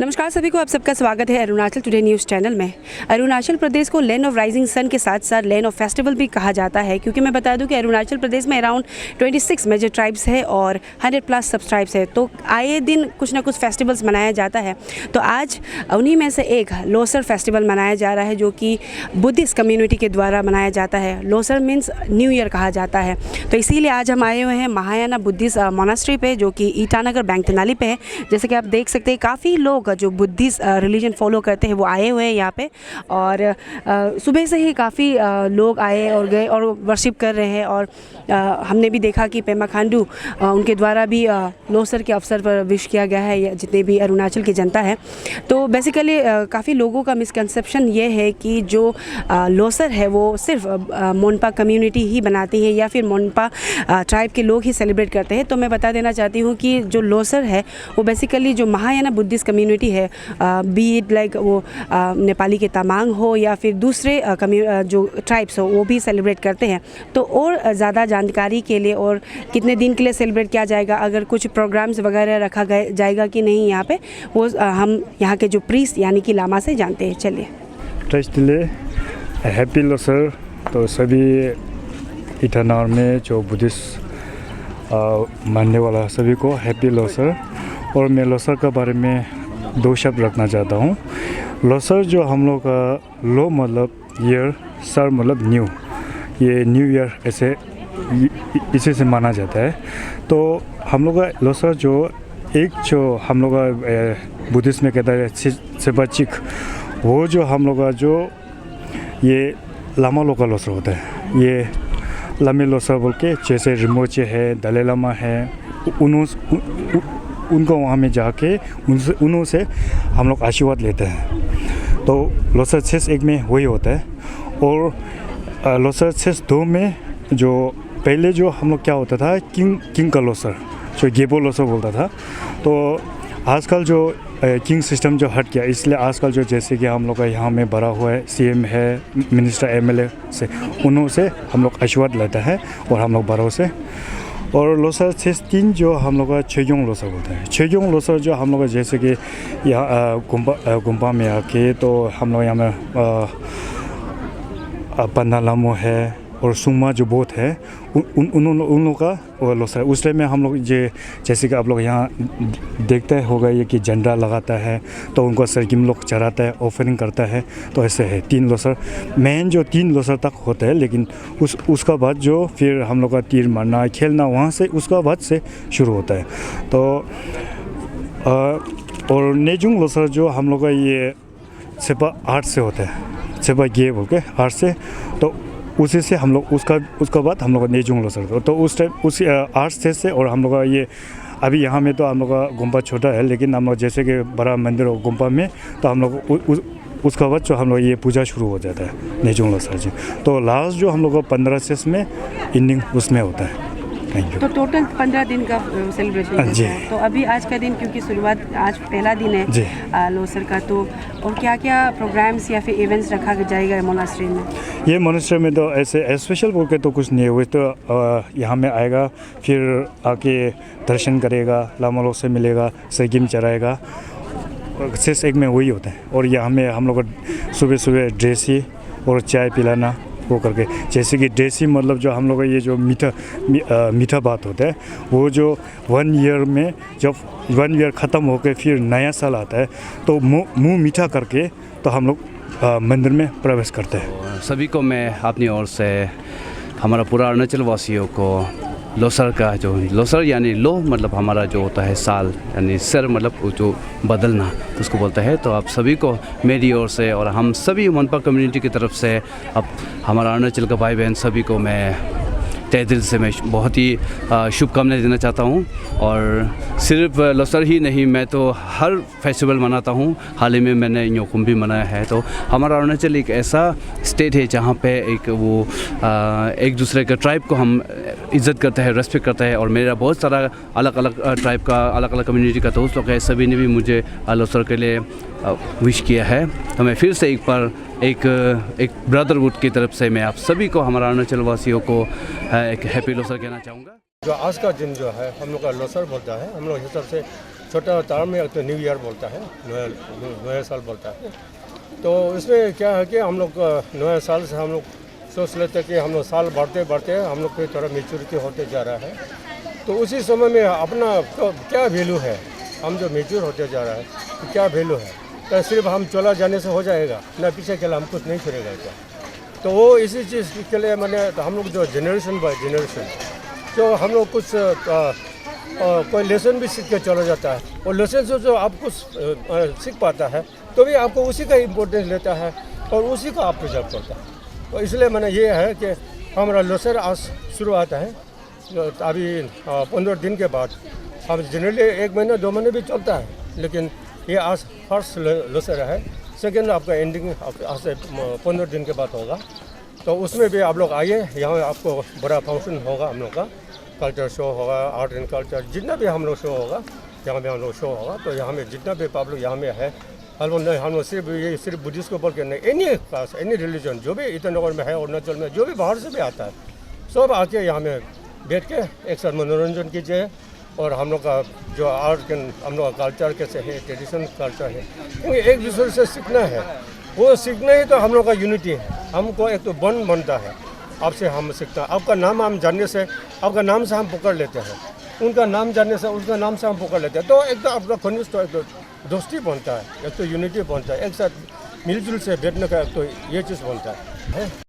नमस्कार सभी को, आप सबका स्वागत है अरुणाचल टुडे न्यूज़ चैनल में। अरुणाचल प्रदेश को लैंड ऑफ राइजिंग सन के साथ साथ लैंड ऑफ फेस्टिवल भी कहा जाता है, क्योंकि मैं बता दूं कि अरुणाचल प्रदेश में अराउंड 26 मेजर ट्राइब्स है और 100+ सब ट्राइब्स है। तो आए दिन कुछ ना कुछ फेस्टिवल्स मनाया जाता है। तो आज उन्हीं में से एक लोसर फेस्टिवल मनाया जा रहा है, जो कि बुद्धिस्ट कम्युनिटी के द्वारा मनाया जाता है। लोसर मीन्स न्यू ईयर कहा जाता है। तो इसीलिए आज हम आए हुए हैं महायाना बुद्धिस्ट मोनास्ट्री पे, जो कि ईटानगर बैंक तेनाली पे है। जैसे कि आप देख सकते हैं, काफ़ी लोग जो बुद्धिस्ट रिलीजन फॉलो करते हैं वो आए हुए हैं यहाँ पे, और सुबह से ही काफ़ी लोग आए और गए और वर्शिप कर रहे हैं। और हमने भी देखा कि पेमा खांडू उनके द्वारा भी लोसर के अवसर पर विश किया गया है जितने भी अरुणाचल की जनता है। तो बेसिकली काफ़ी लोगों का मिसकंसेप्शन ये है कि जो लोसर है वो सिर्फ मोनपा कम्युनिटी ही बनाती है या फिर मोनपा ट्राइब के लोग ही सेलिब्रेट करते हैं। तो मैं बता देना चाहती हूँ कि जो लोसर है वो बेसिकली जो महायाना बुद्धिस्ट कम्युनिटी है, बी इट लाइक वो नेपाली के तमांग हो या फिर दूसरे जो ट्राइब्स हो, वो भी सेलिब्रेट करते हैं। तो और ज़्यादा जानकारी के लिए और कितने दिन के लिए सेलिब्रेट किया जाएगा, अगर कुछ प्रोग्राम्स वगैरह रखा जाएगा कि नहीं यहाँ पे, वो हम यहाँ के जो प्रीस्ट यानी कि लामा से जानते हैं। चलिए। ट्रस्टले हैप्पी लोसर। तो सभी ईटानगर में जो बुद्धिस्ट मानने वाला सभी को हैप्पी लोसर। और मैं लोसर के बारे में 2 शब्द रखना चाहता हूँ। लोसर जो हम लोग का लो मतलब ईयर, सर मतलब न्यू, ये न्यू ईयर ऐसे इसी से माना जाता है। तो हम लोग का लोसर जो हम लोग का बुद्धिस्ट में कहता है सेबाचिक, वो जो हम लोग का जो ये लामा लोग का लोसर होता है। ये लामे लोसर बोल के, जैसे रिमोचे है, दलाई लामा है, उनको वहाँ में जाके उन्हों से हम लोग आशीर्वाद लेते हैं। तो लोसर 6 में वही होता है। और लोसर 2 में जो पहले जो हम लोग क्या होता था, किंग का लोसर, जो गेबो लोसर बोलता था। तो आजकल जो किंग सिस्टम जो हट गया, इसलिए आजकल जो जैसे कि हम लोग का यहाँ में बड़ा हुआ है, CM है, मिनिस्टर MLA से, उन्हों से हम लोग आशीर्वाद लेता है और हम लोग बड़ों से। और लोसर 3 जो हम लोग का छेग्योंग लोसर बोलते हैं। छेग्योंग लोसर जो हम लोग जैसे कि यहाँ गुम्पा में आके, तो हम लोग यहाँ में पन्नालामो है और सुमा जो बोट है, उन लोगों का वो लोसर। उस टाइम में हम लोग जैसे कि आप लोग यहाँ देखते होगा ये कि झंडा लगाता है, तो उनको सरगिम लोग चढ़ाता है, ऑफरिंग करता है। तो ऐसे है 3 लोसर, मेन जो 3 लोसर तक होता है। लेकिन उसका बाद जो फिर हम लोग का तीर मारना, खेलना, वहाँ से उसका बाद से शुरू होता है। तो और नेजुंग लोसर जो हम लोग का ये सेपा 8 से होता है, सेपा गे बोल के 8 से। तो उसी से हम लोग उसका बाद हम लोग का नेजुंग लोसर। तो उस टाइम उसी 8 से और हम लोग का ये अभी यहाँ में तो हम लोग का गुम्पा छोटा है, लेकिन हम लोग जैसे कि बड़ा मंदिर हो गुम्पा में, तो हम लोग उसका बाद जो हम लोग ये पूजा शुरू हो जाता है नेजुंग लोसर जी। तो लास्ट जो हम लोग का 15 में एंडिंग उसमें होता है। Thank you. तो टोटल 15 दिन का सेलिब्रेशन जी। है। तो अभी आज का दिन, क्योंकि शुरुआत आज पहला दिन है लोसर का, तो और क्या क्या प्रोग्राम्स या फिर इवेंट्स रखा जाएगा मोनास्ट्री में? ये मोनास्ट्री में तो ऐसे स्पेशल बोल के तो कुछ नहीं है। वो तो यहाँ में आएगा, फिर आके दर्शन करेगा, लामा लोग से मिलेगा, सरगिम चढ़ाएगा। 6 में वही होता है। और यहाँ में हम लोग सुबह सुबह ड्रेसी और चाय पिलाना वो करके, जैसे कि ड्रेसी मतलब जो हम लोग का ये जो मीठा बात होता है, वो जो 1 ईयर में जब 1 ईयर ख़त्म होकर फिर नया साल आता है, तो मुँह मीठा करके तो हम लोग मंदिर में प्रवेश करते हैं। सभी को मैं अपनी ओर से, हमारा पूरा अरुणाचल वासियों को लोसर का जो लोसर यानी लो मतलब हमारा जो होता है साल, यानी सर मतलब जो बदलना, तो उसको बोलता है। तो आप सभी को मेरी ओर से और हम सभी मोनपा कम्युनिटी की तरफ से, अब हमारा अरुणाचल का भाई बहन सभी को मैं तहे दिल से मैं बहुत ही शुभकामनाएं देना चाहता हूं। और सिर्फ लोसर ही नहीं, मैं तो हर फेस्टिवल मनाता हूं। हाल ही में मैंने न्योकुम भी मनाया है। तो हमारा अरुणाचल एक ऐसा स्टेट है जहां पे एक दूसरे के ट्राइब को हम इज़्ज़त करते हैं, रेस्पेक्ट करते हैं। और मेरा बहुत सारा अलग अलग ट्राइब का, अलग अलग कम्युनिटी का दोस्त लोग है, सभी ने भी मुझे लोसर के लिए विश किया है। तो मैं फिर से एक बार एक ब्रदरहुड की तरफ से मैं आप सभी को, हमारा अरुणाचल वासियों को एक हैप्पी लोसर कहना चाहूँगा। जो आज का दिन जो है हम लोग का लोसर बोलता है। हम लोग हिसाब से छोटा तार में एक तो न्यू ईयर बोलता है, नया साल बोलता है। तो इसमें क्या है कि हम लोग नया साल से हम लोग सोच लेते हैं कि हम लोग साल बढ़ते बढ़ते हम लोग की थोड़ा मेच्योरिटी होते जा रहा है। तो उसी समय में अपना तो क्या वैल्यू है, हम जो मेच्योर होते जा रहा है तो क्या वैल्यू है। तो सिर्फ हम चला जाने से हो जाएगा ना, पीछे के लिए हम कुछ नहीं करेगा क्या। तो वो इसी चीज़ के लिए मैंने तो हम लोग जो जनरेशन बाय जनरेशन जो हम लोग कुछ कोई लेसन भी सीख के चला जाता है, और लेसन से जो आप कुछ सीख पाता है तो भी आपको उसी का इम्पोर्टेंस लेता है और उसी को आप प्रिजर्व करता है। तो इसलिए मैंने ये है कि हमारा लोसर आज शुरू आता है अभी 15 दिन के बाद। हम जनरली 1 महीना 2 महीने भी चलता है, लेकिन ये आज फर्स्ट लोसर है। सेकेंड आपका एंडिंग आज से 15 दिन के बाद होगा। तो उसमें भी आप लोग आइए, यहाँ आपको बड़ा फंक्शन होगा, हम लोग का कल्चर शो होगा, आर्ट एंड कल्चर जितना भी हम लोग शो होगा, यहाँ पे हम लोग शो होगा। तो यहाँ में जितना भी पब्लिक यहाँ में है, हम लोग सिर्फ बुद्धिस्ट को बोल के नहीं, एनी कास्ट एनी रिलीजन जो भी ईटानगर में है, अरुणाचल में जो भी बाहर से भी आता है, सब आके यहाँ में बैठ के एक साथ मनोरंजन कीजिए। और हम लोग का जो आर्ट हम लोग का कल्चर कैसे है, ट्रेडिशनल कल्चर है, क्योंकि एक दूसरे से सीखना है। वो सीखना ही तो हम लोग का यूनिटी है। हमको एक तो बॉन्ड बनता है, आपसे हम सीखता है। आपका नाम हम जानने से, आपका नाम से हम पकड़ लेते हैं, उनका नाम जानने से उसका नाम से हम पकड़ लेते हैं। तो एक तो आपका घनिष्ठ एक तो दोस्ती बनता है, एक तो यूनिटी बनता है, एक साथ मिलजुल से बैठने का एक तो ये चीज़ बनता है।